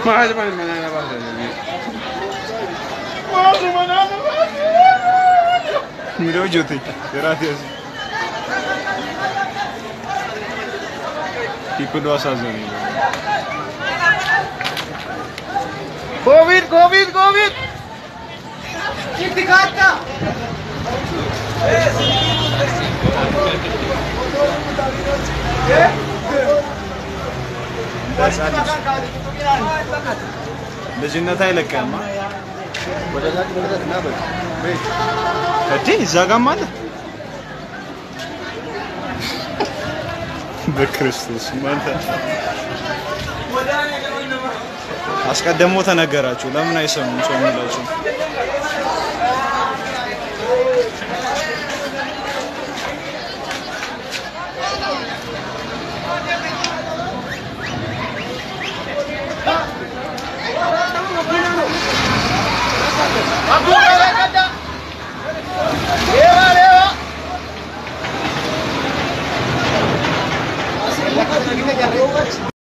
Mahal man manana ba? Mira yo te. Gracias. Tipo do asazono. Covid. Kitti katta. ልጅነት አይለቀማ ወደዛች ወደዛና በይ እዲ ዛጋም አለ በክርስቶስ ማንተ አስቀደሞ ተነገራችሁ ለምን አይሰሙም ሰው የሚላችሁ Abu